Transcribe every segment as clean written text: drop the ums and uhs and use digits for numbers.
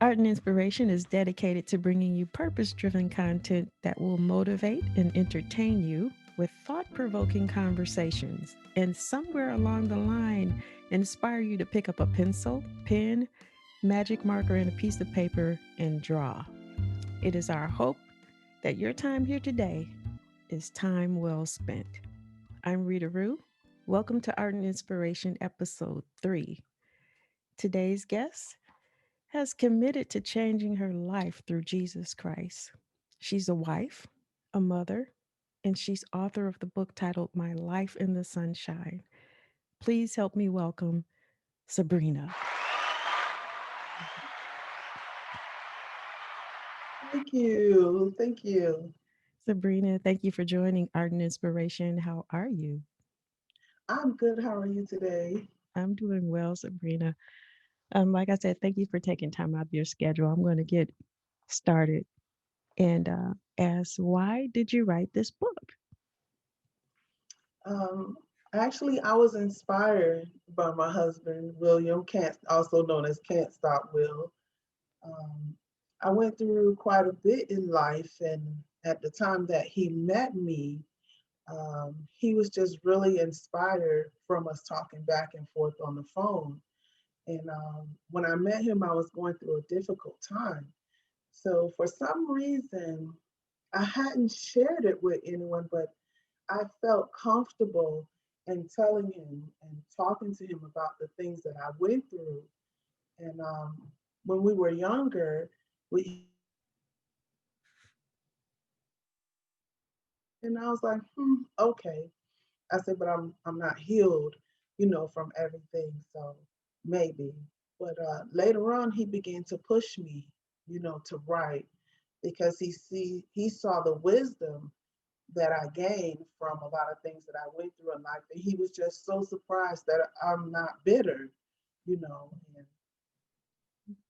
Art and Inspiration is dedicated to bringing you purpose driven content that will motivate and entertain you with thought provoking conversations. And somewhere along the line, inspire you to pick up a pencil, pen, magic marker, and a piece of paper and draw. It is our hope that your time here today is time well spent. I'm Rita Rue. Welcome to Art and Inspiration, Episode 3. Today's guest has committed to changing her life through Jesus Christ. She's a wife, a mother, and she's author of the book titled My Life in the Sunshine. Please help me welcome Sabrina. Thank you. Thank you. Sabrina, thank you for joining Art and Inspiration. How are you? I'm good. How are you today? I'm doing well, Sabrina. Like I said, thank you for taking time out of your schedule. I'm going to get started and ask, why did you write this book? Um, Actually, I was inspired by my husband, William, can't also known as Can't Stop Will. Um, I went through quite a bit in life, and at the time that he met me, he was just really inspired from us talking back and forth on the phone. And when I met him, I was going through a difficult time. So for some reason, I hadn't shared it with anyone, but I felt comfortable in telling him and talking to him about the things that I went through. And when we were younger, we and I was like, okay. I said, but I'm not healed, from everything. So maybe. But later on, he began to push me, to write because he saw the wisdom that I gained from a lot of things that I went through in life. And he was just so surprised that I'm not bitter, you know. And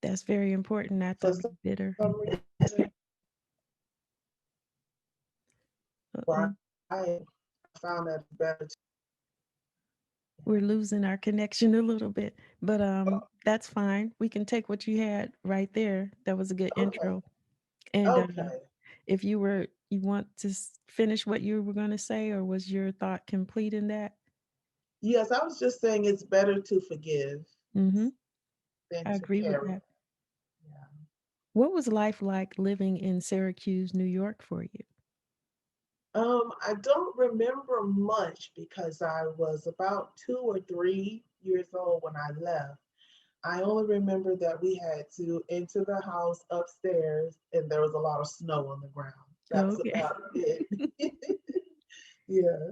That's very important not to for be some bitter. reason, Uh-oh. I found that it's better to. We're losing our connection a little bit, but that's fine. We can take what you had right there. That was a good Okay, intro. And okay. if you want to finish what you were going to say, or was your thought complete in that? Yes, I was just saying it's better to forgive Mm-hmm. than I to agree with carry. that. Yeah. What was life like living in Syracuse, New York for you? I don't remember much because I was about 2 or 3 years old when I left. I only remember that we had to enter the house upstairs and there was a lot of snow on the ground. That's Okay. about it. Yeah.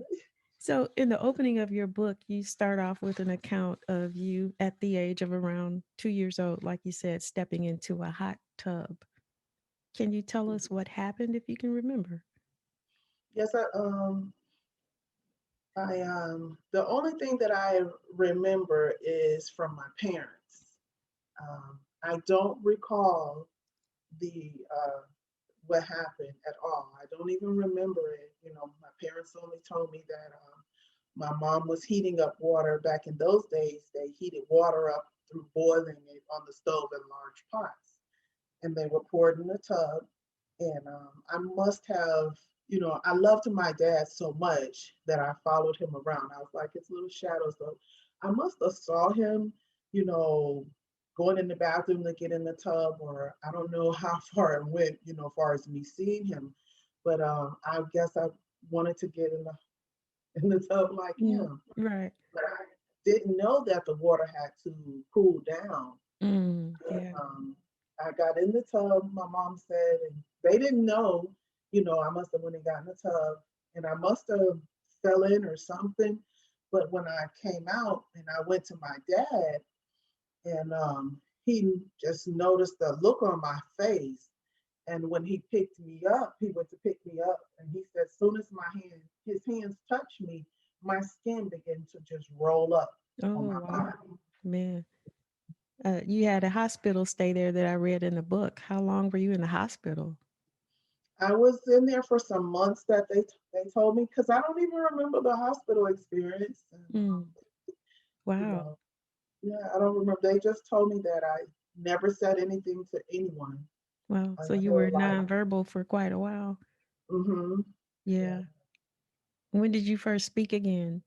So, in the opening of your book, you start off with an account of you at the age of around 2 years old, like you said, stepping into a hot tub. Can you tell us what happened if you can remember? Yes, the only thing that I remember is from my parents. I don't recall the what happened at all. I don't even remember it. My parents only told me that my mom was heating up water. Back in those days, they heated water up through boiling it on the stove in large pots, and they were poured in a tub. And I must have, I loved my dad so much that I followed him around. I was like his little shadow. So I must have saw him, you know, going in the bathroom to get in the tub, or I don't know how far it went, as far as me seeing him. But I guess I wanted to get in the tub like Mm, him. right. But I didn't know that the water had to cool down. But Yeah. I got in the tub, my mom said, and they didn't know, I must have went and got in the tub and I must have fell in or something. But when I came out and I went to my dad and he just noticed the look on my face. And when he picked me up, he went to pick me up and he said, as soon as his hands touched me, my skin began to just roll up on Oh, my wow. body. Man. You had a hospital stay there that I read in the book. How long were you in the hospital? I was in there for some months that they told me because I don't even remember the hospital experience. And, Mm, you wow. know, yeah, I don't remember. They just told me that I, never said anything to anyone Well, so you were until like, nonverbal for quite a while. mm-hmm, yeah. Yeah. When did you first speak again?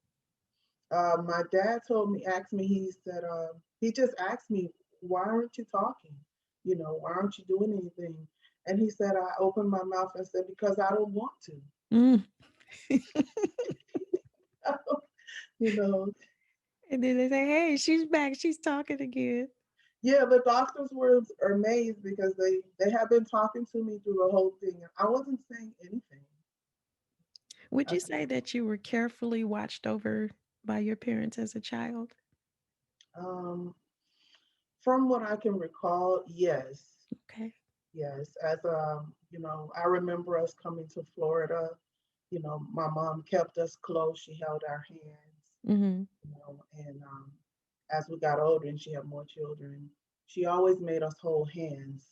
My dad told me, asked me, he said, he just asked me, why aren't you talking? You know, why aren't you doing anything? And he said, I opened my mouth and said, because I don't want to. Mm. You know, And then they say, hey, she's back. She's talking again. yeah, the doctors were amazed because they have been talking to me through the whole thing, and I wasn't saying anything. Would I you said, say that you were carefully watched over by your parents as a child? um, from what I can recall, yes, Okay. yes. As I remember us coming to Florida. My mom kept us close. She held our hands. Mm-hmm. And as we got older and she had more children, she always made us hold hands.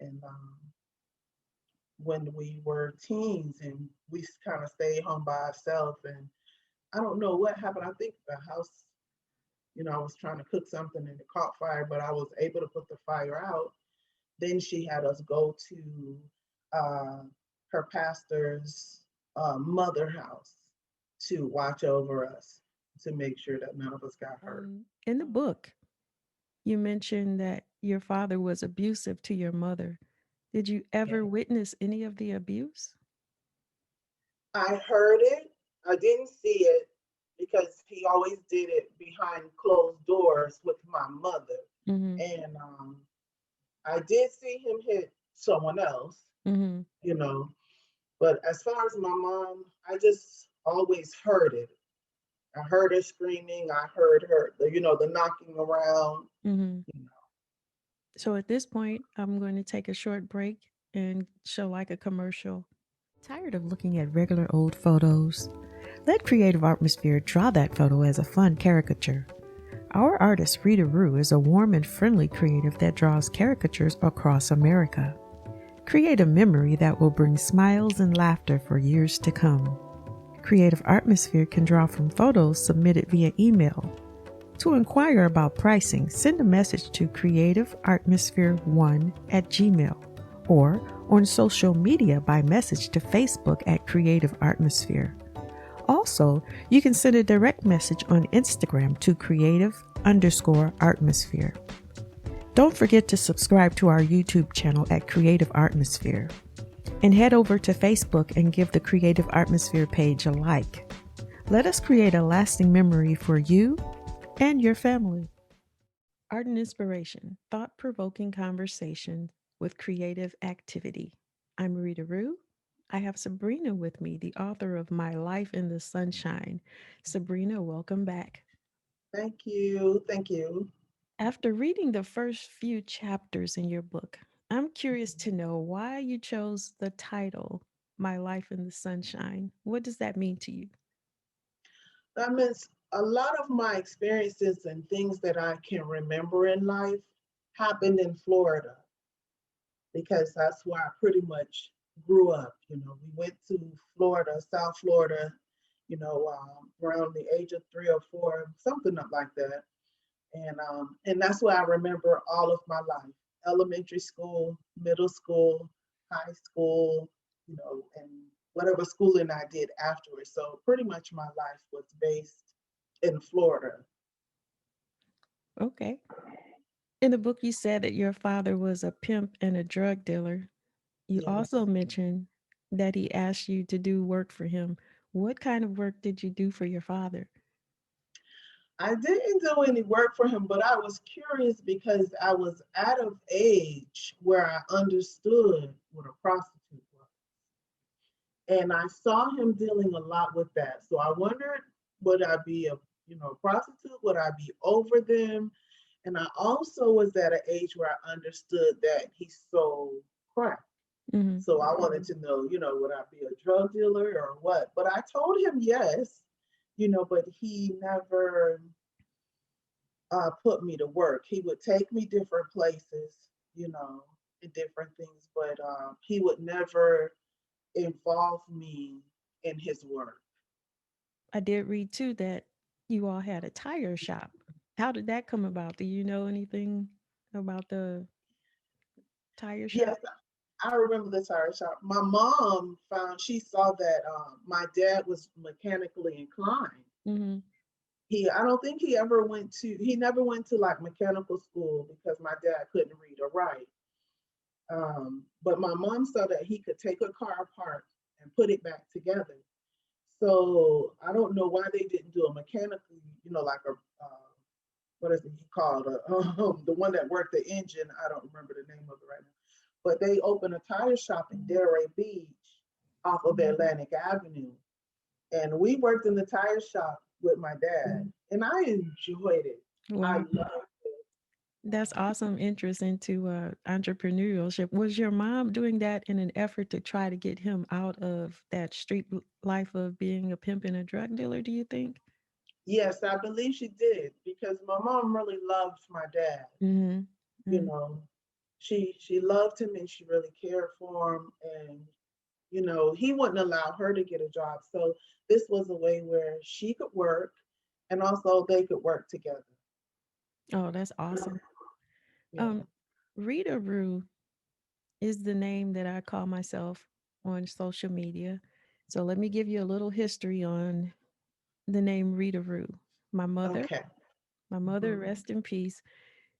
And when we were teens and we kind of stayed home by ourselves, and I don't know what happened. I think the house, I was trying to cook something and it caught fire, but I was able to put the fire out. Then she had us go to uh, her pastor's mother house to watch over us to make sure that none of us got hurt. In the book, you mentioned that your father was abusive to your mother. Did you Yeah. ever witness any of the abuse? I heard it. I didn't see it because he always did it behind closed doors with my mother. Mm-hmm. And I did see him hit someone else, Mm-hmm. you know. But as far as my mom, I just always heard it. I heard her screaming. I heard her, the knocking around. Mm-hmm. You So at this point, I'm going to take a short break and show like a commercial. Tired of looking at regular old photos? Let Creative Artmosphere draw that photo as a fun caricature. Our artist Rita Rue is a warm and friendly creative that draws caricatures across America. Create a memory that will bring smiles and laughter for years to come. Creative Artmosphere can draw from photos submitted via email. To inquire about pricing, send a message to creativeartmosphere1 at gmail or on social media by message to Facebook at Creative Artmosphere. Also, you can send a direct message on Instagram to creative_artmosphere. Don't forget to subscribe to our YouTube channel at Creative Artmosphere. And head over to Facebook and give the Creative Artmosphere page a like. Let us create a lasting memory for you and your family. Art and inspiration, thought provoking conversation with creative activity. I'm Rita Rue. I have Sabrina with me, the author of My Life in the Sunshine. Sabrina, welcome back. Thank you. Thank you. After reading the first few chapters in your book, I'm curious to know why you chose the title, My Life in the Sunshine. What does that mean to you? That means a lot of my experiences and things that I can remember in life happened in Florida because that's where I pretty much grew up. We went to Florida, South Florida, around the age of 3 or 4, something like that. And that's where I remember all of my life: elementary school, middle school, high school, and whatever schooling I did afterwards. So pretty much my life was based in Florida. Okay. In the book, you said that your father was a pimp and a drug dealer. You also Yes. mentioned that he asked you to do work for him. What kind of work did you do for your father? I didn't do any work for him, but I was curious because I was out of age where I understood what a prostitute was. And I saw him dealing a lot with that. So I wondered, would I be a prostitute? Would I be over them? And I also was at an age where I understood that he sold crack. Mm-hmm. So I wanted to know, would I be a drug dealer or what? But I told him yes, but he never put me to work. He would take me different places, and different things, but he would never involve me in his work. I did read too that you all had a tire shop. How did that come about? Do you know anything? about the tire Yes, shop? I remember the tire shop. My mom found she saw that my dad was mechanically inclined. Mm-hmm. I don't think he never went to like mechanical school because my dad couldn't read or write. But my mom saw that he could take a car apart and put it back together. So I don't know why they didn't do a mechanically, like a what is it he called the one that worked the engine. I don't remember the name of it right now. But they opened a tire shop in Delray Beach off of Atlantic Avenue, and we worked in the tire shop with my dad, and I enjoyed it. I Wow. loved That's awesome interest into entrepreneurship. Was your mom doing that in an effort to try to get him out of that life of being a pimp and a drug dealer, do you think? Yes, I believe she did because my mom really loved my dad. Mm-hmm. You Mm. know, she loved him and she really cared for him, and he wouldn't allow her to get a job. So this was a way where she could work and also they could work together. Oh, that's awesome. Yeah. Um, Rita Rue is the name that I call myself on social media. So let me give you a little history on the name Rita Rue. My mother, Okay. my mother, Hmm. rest in peace.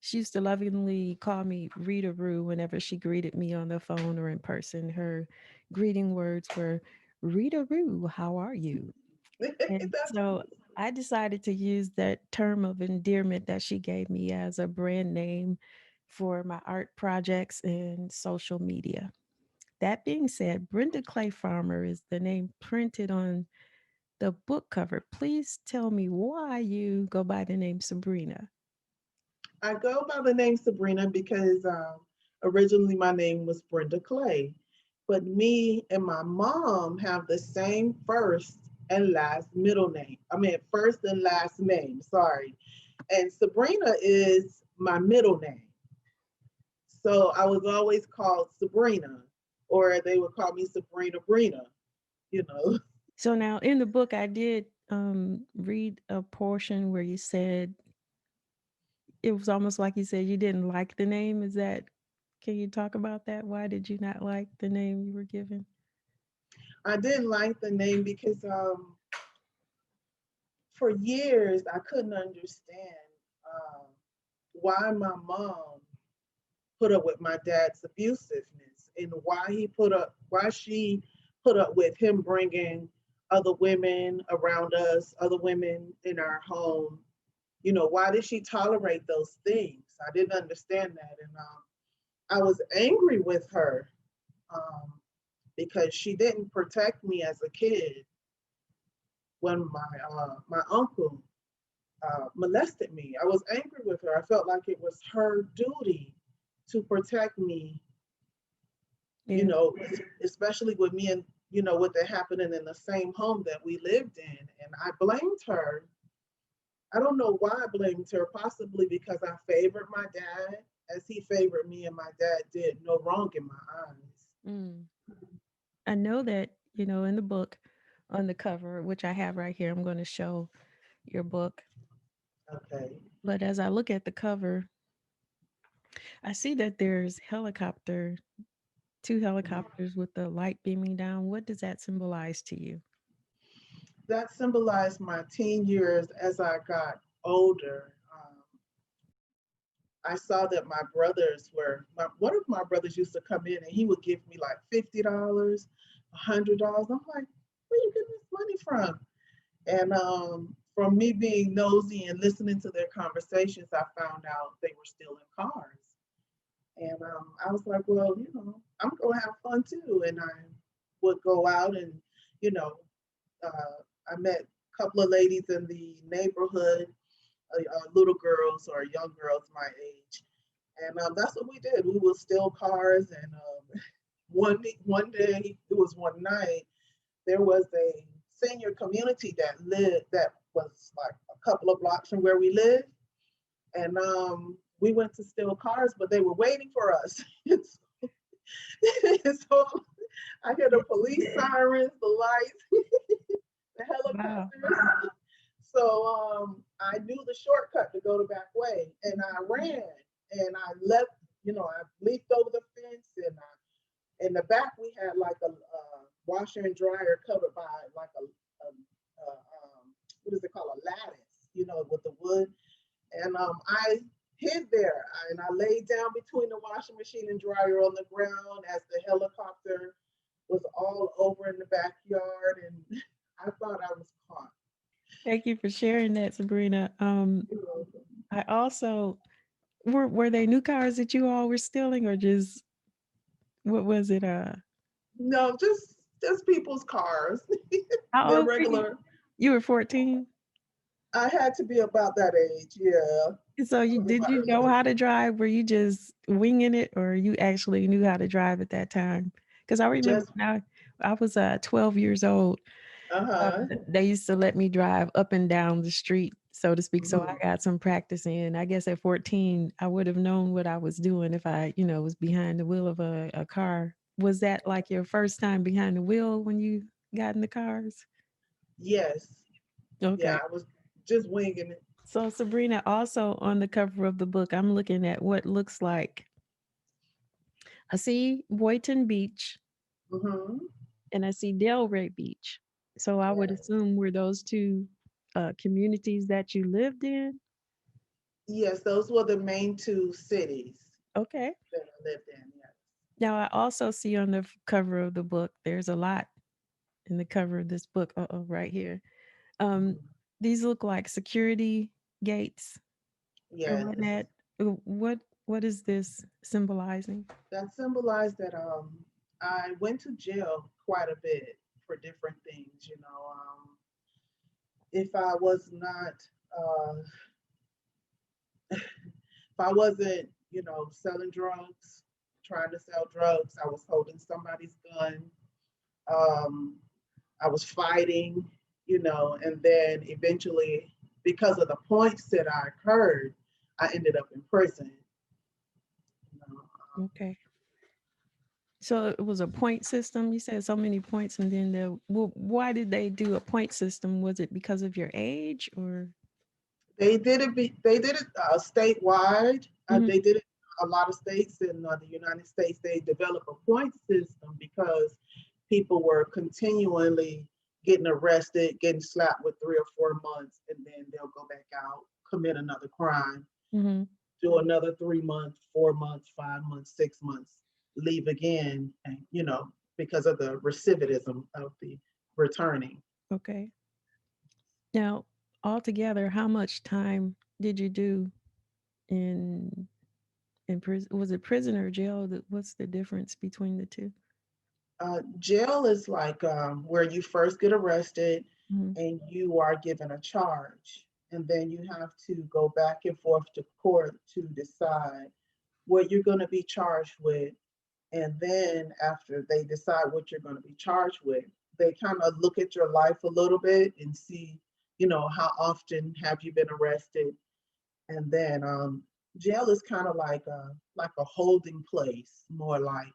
She used to lovingly call me Rita Rue whenever she greeted me on the phone or in person. Her greeting words were, Rita Rue, how are you? And That's so I decided to use that term of endearment that she gave me as a brand name for my art projects and social media. That being said, Brenda Clay Farmer is the name printed on the book cover. Please tell me why you go by the name Sabrina. I go by the name Sabrina because originally my name was Brenda Clay, but me and my mom have the same first and last middle name. I mean, first and last name. Sorry, and Sabrina is my middle name. So I was always called Sabrina, or they would call me Sabrina Brina. You know, So now in the book, I did read a portion where you said it was almost like you said you didn't like the name. Is that, can you talk about that? Why did you not like the name you were given? I didn't like the name because for years I couldn't understand um, why my mom put up with my dad's abusiveness and why she put up with him bringing other women around us, other women in our home. Why did she tolerate those things? I didn't understand that, and I was angry with her um, because she didn't protect me as a kid when my uncle molested me. I was angry with her. I felt like it was her duty to protect me, you Yeah. know, especially with me and, with it happening in the same home that we lived in. And I blamed her. I don't know why I blamed her, possibly because I favored my dad as he favored me, and my dad did no wrong in my eyes. Mm. I know that, in the book on the cover, which I have right here, I'm going to show your book. Okay. But as I look at the cover, I see that there's two helicopters with the light beaming down. What does that symbolize to you? That symbolized my teen years as I got older. I saw that one of my brothers used to come in and he would give me like $50, $100. I'm like, where you getting this money from? And from me being nosy and listening to their conversations, I found out they were still in cars. And I was like, well, I'm going to have fun too. And I would go out and, you know, I met a couple of ladies in the neighborhood, little girls or young girls my age. And that's what we did. We would steal cars. And one day, it was one night, there was a senior community that was like a couple of blocks from where we lived. And we went to steal cars, but they were waiting for us. So I hear the police sirens, the lights, the Wow. helicopters. So I knew the shortcut to go the back way, and I ran. and I left. I leaped over the fence, and in the back we had like a washer and dryer covered by like what is it called, a lattice, with the wood. And I hid there, and I laid down between the washing machine and dryer on the ground as the helicopter was all over in the backyard, and I thought I was caught. Thank you for sharing that, Sabrina. You know, I also were they new cars that you all were stealing, or just what was it? no, just people's cars. How They're old were you? regular. You were 14. I had to be about that age. Yeah, So I you was in did my you early know how 20s. to drive? Were you just winging it, or you actually knew how to drive at that time? Because I remember Just now I was 12 years old. uh-huh. They used to let me drive up and down the street, so to speak. So I Hmm. got some practice in. I guess at 14, I would have known what I was doing if I was behind the wheel of a car. Was that like your first time behind the wheel when you got in the cars? Yes. Yeah, Okay. I was just winging it. So Sabrina, also on the cover of the book, I'm looking at what looks like I see Boynton Beach Hmm. and I see Delray Beach. So I would Yes. assume were those two communities that you lived in. Yes, those were the main two cities Okay. that I lived in. Yes. Now I also see on the cover of the book, there's a lot in the cover of this book. Right here. Um, Mhm. these look like security gates or Yes. whatnot. What is this symbolizing? That symbolized that I went to jail quite a bit for different things. If I was not if I wasn't, selling drugs, trying to sell drugs, I was holding somebody's gun. Um, I was fighting, and then eventually, because of the points that I heard, I ended up in prison. You know. Okay. So it was a point system. You said so many points, and then why did they do a point system? Was it because of your age, or? They did it statewide. Mhm. They did it a lot of states in the United States. They developed a point system because people were continually getting arrested, getting slapped with 3 or 4 months, and then they'll go back out, commit another crime, Mhm. do another 3 months, 4 months, 5 months, 6 months, leave again, and because of the recidivism of the returning. Okay. Now, altogether, how much time did you do in in prison? Was it prison or jail? What's the difference between the 2? Jail is like where you first get arrested Mhm. and you are given a charge, and then you have to go back and forth to court to decide what you're going to be charged with. And then after they decide what you're going to be charged with, they kind of look at your life a little bit and see, how often have you been arrested. And then jail is kind of like a holding place, more like.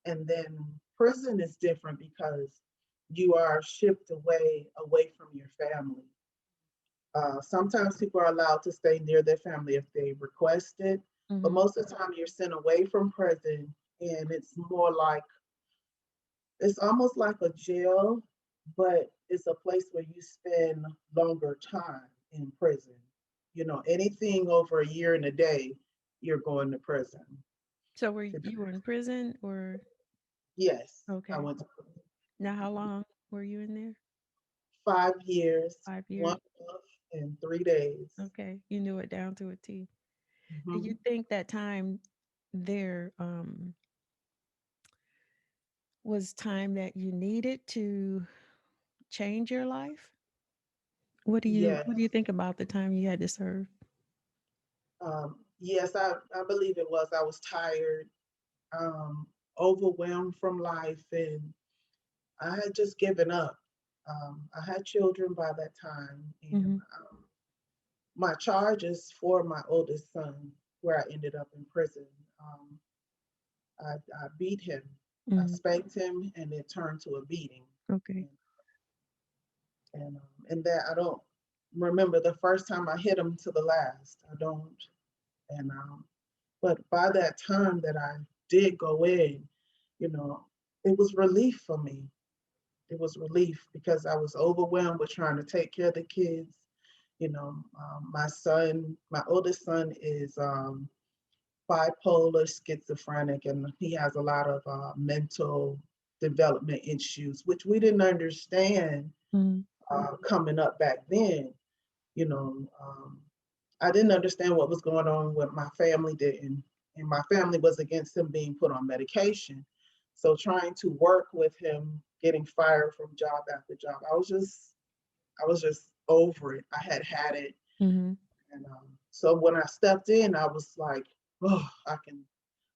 And then prison is different because you are shipped away from your family. Sometimes people are allowed to stay near their family if they request it, but Mhm. most of the time you're sent away from prison, and it's almost like a jail, but it's a place where you spend longer time in prison. Anything over a year and a day, you're going to prison. So you were in prison, or? Yes, I Okay. went to Now, how long were you in there? 5 years, 5 years. 1 month, and 3 days. Okay, you knew it down to a T. Do you Mhm. think that time there was time that you needed to change your life? What do you Yes. think about the time you had to serve? Yes, I believe it was. I was tired, um, overwhelmed from life, and I had just given up. I had children by that time, and Mhm. my charge is for my oldest son, where I ended up in prison. Um, I beat him, I Mhm. spanked him, and it turned to a beating. Okay. And, and that I don't remember the first time I hit him to the last. I don't. And But by that time that I did go in, you know, it was relief for me. It was relief because I was overwhelmed with trying to take care of the kids. My son, my oldest son is bipolar, schizophrenic, and he has a lot of mental development issues, which we didn't understand Mm. coming up back then. You know, I didn't understand what was going on with my family didn't, and my family was against him being put on medication. So trying to work with him, getting fired from job after job, I was just over it. I had had it, Hmm. and so when I stepped in, I was like, oh, I can.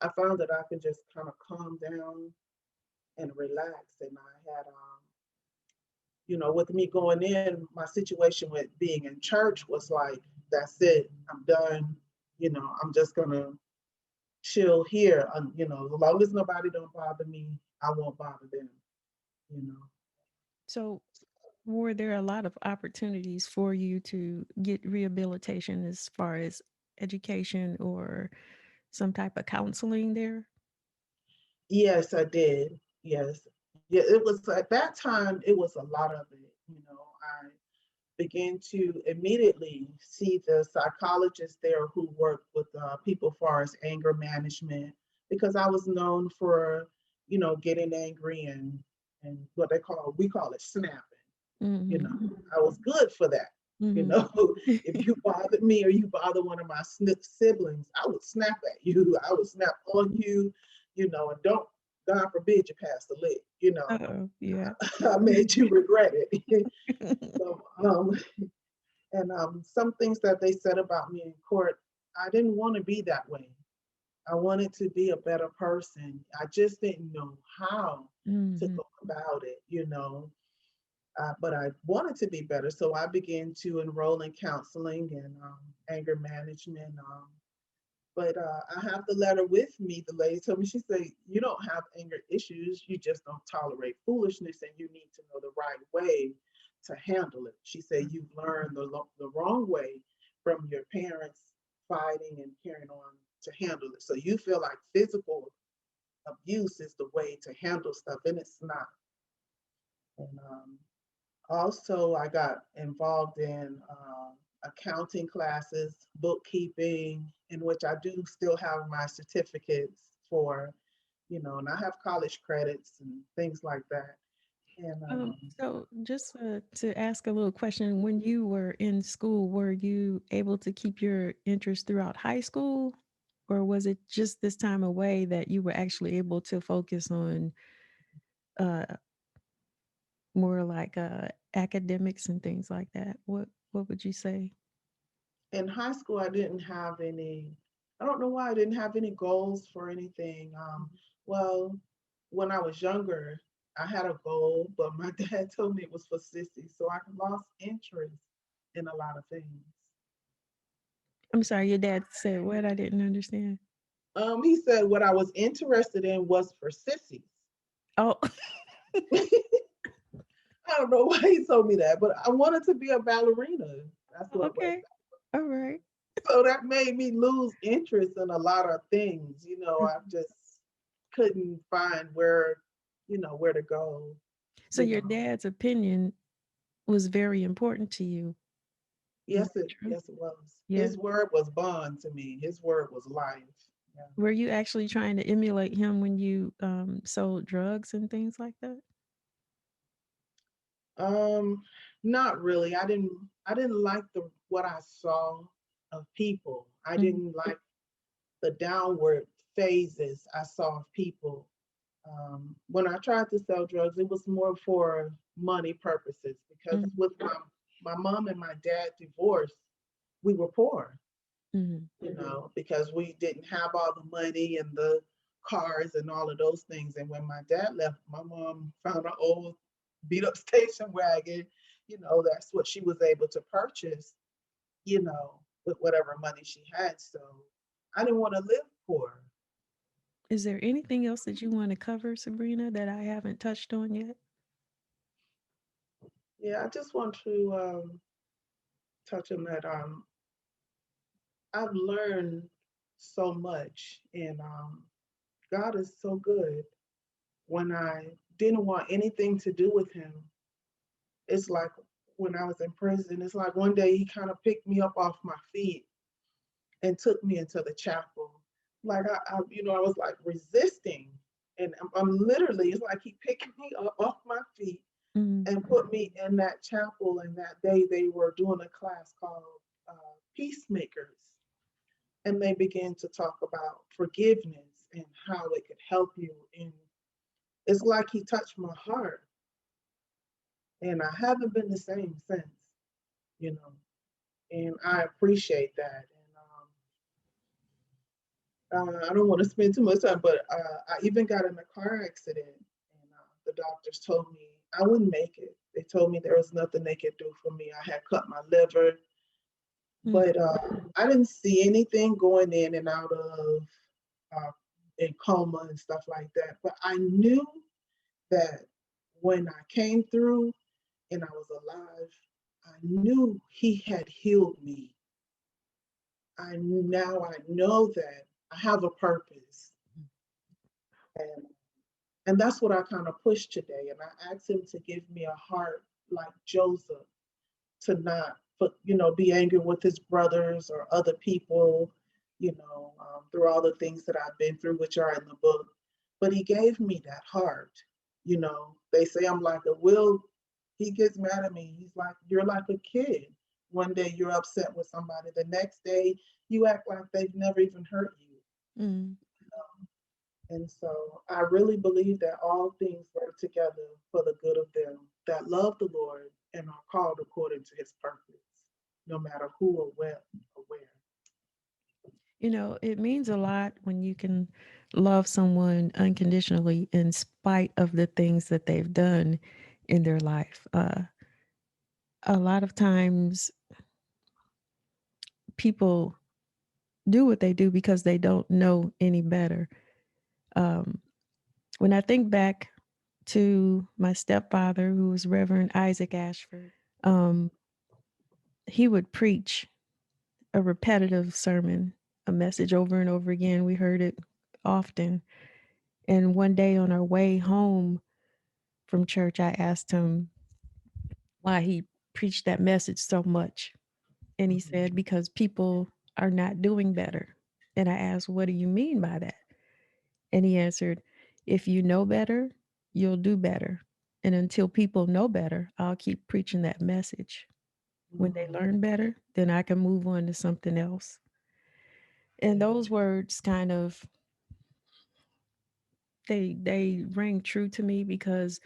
I found that I can just kind of calm down and relax, and I had with me going in, my situation with being in church was like, that's it, I'm done. I'm just gonna chill here. As long as nobody don't bother me, I won't bother them. You know. So, were there a lot of opportunities for you to get rehabilitation as far as education or some type of counseling there? Yes, I did. Yes, yeah. It was at that time. It was a lot of it. I began to immediately see the psychologist there who worked with people far as anger management because I was known for, getting angry and what we call it snapping. You Hmm. know, I was good for that. You Hmm. know, if you bothered me or you bother one of my siblings, I would snap at you. I would snap on you, and don't, God forbid, you pass the lid. Oh, yeah. I made you regret it. So, and some things that they said about me in court, I didn't want to be that way. I wanted to be a better person. I just didn't know how to Hmm. go about it, but I wanted to be better. So I began to enroll in counseling and anger management. But I have the letter with me. The lady told me, she said, you don't have anger issues. You just don't tolerate foolishness and you need to know the right way to handle it. She said, you've learned the wrong way from your parents fighting and carrying on to handle it. So you feel like physical abuse is the way to handle stuff, and it's not. And also, I got involved in accounting classes, bookkeeping, in which I do still have my certificates for, and I have college credits and things like that. And So just to ask a little question, when you were in school, were you able to keep your interest throughout high school, or was it just this time away that you were actually able to focus on uh, more like academics and things like that? What would you say? in high school, I didn't have any, I don't know why I didn't have any goals for anything. Well, when I was younger, I had a goal, but my dad told me it was for sissies. So I lost interest in a lot of things. I'm sorry, your dad said what? I didn't understand. He said what I was interested in was for sissies. Oh, I don't know why he told me that, but I wanted to be a ballerina. That's what was. okay, all right. So that made me lose interest in a lot of things. I just couldn't find where to go. So You your know. dad's opinion was very important to you. Is Yes, that it true? yes it was. Yeah. His word was bond to me. His word was life. Yeah. Were you actually trying to emulate him when you sold drugs and things like that? Um, Not really. I didn't like the what I saw of people. I Mhm. didn't like the downward phases I saw of people. When I tried to sell drugs, it was more for money purposes because Mhm. with my mom and my dad divorced, we were poor, Mhm. because we didn't have all the money and the cars and all of those things. And when my dad left, my mom found an old beat up station wagon. That's what she was able to purchase, with whatever money she had. So I didn't want to live poor. Is there anything else that you want to cover, Sabrina, that I haven't touched on yet? Yeah, I just want to touch on that. I've learned so much. And God is so good. When I didn't want anything to do with him, it's like when I was in prison, it's like one day he kind of picked me up off my feet and took me into the chapel. Like I was like resisting. And I'm literally, it's like he picked me up off my feet Mm. and put me in that chapel. And that day they were doing a class called Peacemakers. And they began to talk about forgiveness and how it could help you. And it's like he touched my heart. And I haven't been the same since, you know, and I appreciate that. And I don't want to spend too much time, but I even got in a car accident, and the doctors told me I wouldn't make it. They told me there was nothing they could do for me. I had cut my liver, Mm. but I didn't see anything going in and out of uh, in coma and stuff like that. But I knew that when I came through and I was alive, I knew He had healed me. I know that I have a purpose, and that's what I kind of push today. And I asked him to give me a heart like Joseph, to not be angry with his brothers or other people, through all the things that I've been through, which are in the book. But he gave me that heart. They say I'm like a will. He gets mad at me. He's like, you're like a kid. One day you're upset with somebody. The next day you act like they've never even hurt you. Mm. And so I really believe that all things work together for the good of them that love the Lord and are called according to his purpose, no matter who or when or where. You know, it means a lot when you can love someone unconditionally in spite of the things that they've done in their life. A lot of times people do what they do because they don't know any better. Um, when I think back to my stepfather, who was Reverend Isaac Ashford, um, he would preach a repetitive sermon, a message over and over again. We heard it often. And one day on our way home from church, I asked him why he preached that message so much. And he Mhm. said, because people are not doing better. And I asked, what do you mean by that? And he answered, if you know better, you'll do better. And until people know better, I'll keep preaching that message. When they Mhm. learn better, then I can move on to something else. And Yeah. those words kind of they ring true to me because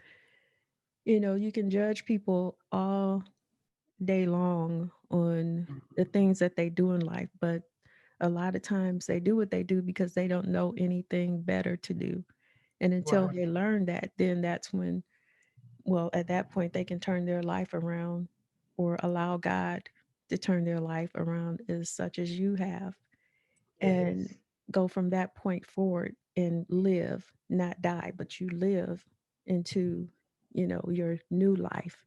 you can judge people all day long on the things that they do in life, but a lot of times they do what they do because they don't know anything better to do. And until Right. they learn that, then that's when, well, at that point, they can turn their life around or allow God to turn their life around as such as you have and Yes. go from that point forward and live, not die, but you live into, your new life.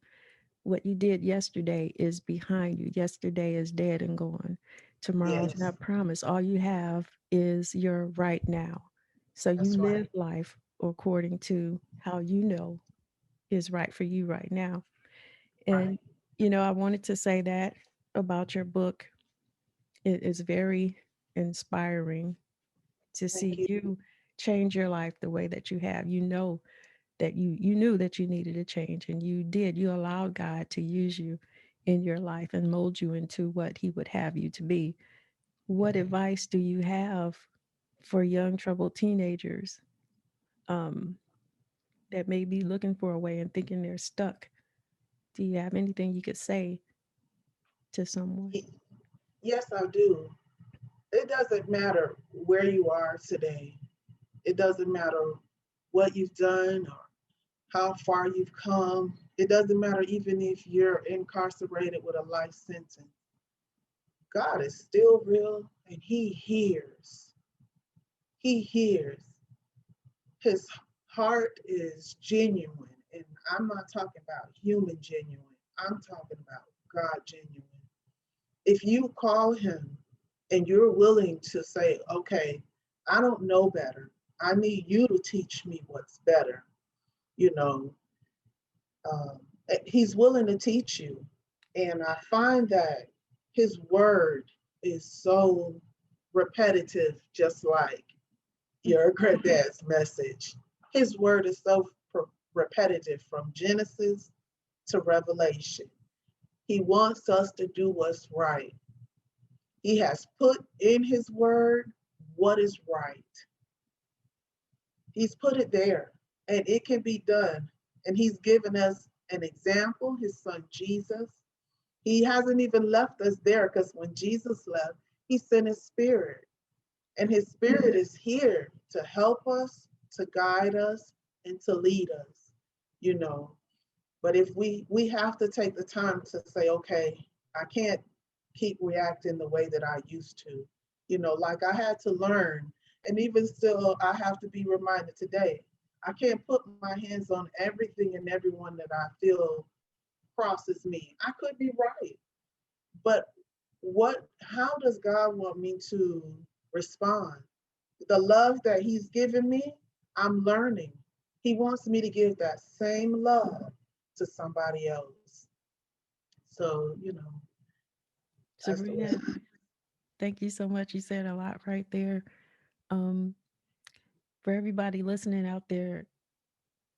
What you did yesterday is behind you. Yesterday is dead and gone. Tomorrow's Yes. not promised. All you have is your right now. So you That's live right. life according to how you know is right for you right now. Right. And, I wanted to say that about your book. It is very inspiring to Thank see you. you change your life the way that you have. You know that you knew that you needed a change and you did. You allowed God to use you in your life and mold you into what he would have you to be. What Yes. advice do you have for young troubled teenagers um, that may be looking for a way and thinking they're stuck? Do you have anything you could say to someone? Y- Yes, I do. It doesn't matter where you are today. It doesn't matter what you've done or how far you've come. It doesn't matter even if you're incarcerated with a life sentence. God is still real and He hears. He hears. His heart is genuine. And I'm not talking about human genuine, I'm talking about God genuine. If you call Him and you're willing to say, okay, I don't know better. I need you to teach me what's better. You know, um, he's willing to teach you. And I find that his word is so repetitive, just like your granddad's message. His word is so repetitive from Genesis to Revelation. He wants us to do what's right. He has put in his word what is right. He's put it there and it can be done. And he's given us an example, his son Jesus. He hasn't even left us there because when Jesus left, he sent his spirit. And his spirit is here to help us, to guide us, and to lead us, you know. But if we have to take the time to say, okay, I can't keep reacting the way that I used to. You know, like I had to learn, and even still, I have to be reminded today. I can't put my hands on everything and everyone that I feel crosses me. I could be right, but how does God want me to respond? The love that he's given me, I'm learning. He wants me to give that same love to somebody else. So, that's the way. Sabrina, thank you so much. You said a lot right there. Um, for everybody listening out there,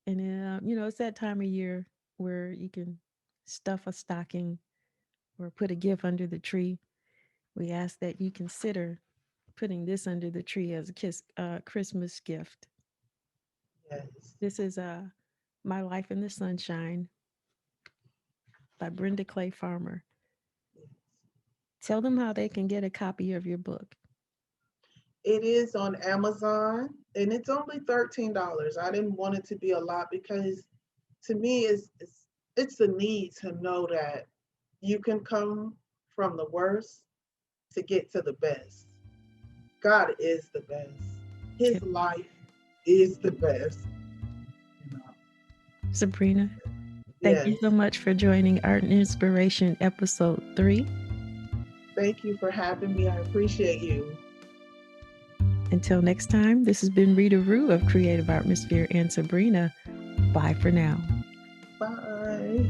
and it's that time of year where you can stuff a stocking or put a gift under the tree. We ask that you consider putting this under the tree as a Christmas gift. Yes. This is My Life in the Sunshine by Brenda Clay Farmer. Yes. Tell them how they can get a copy of your book. It is on Amazon and it's only $13. I didn't want it to be a lot because to me it's a need to know that you can come from the worst to get to the best. God is the best. His life is the best. You know. Sabrina, thank you so Yes. much for joining Art and Inspiration episode 3. Thank you for having me. I appreciate you. Until next time, this has been Rita Rue of Creative Artmosphere and Sabrina. Bye for now. Bye.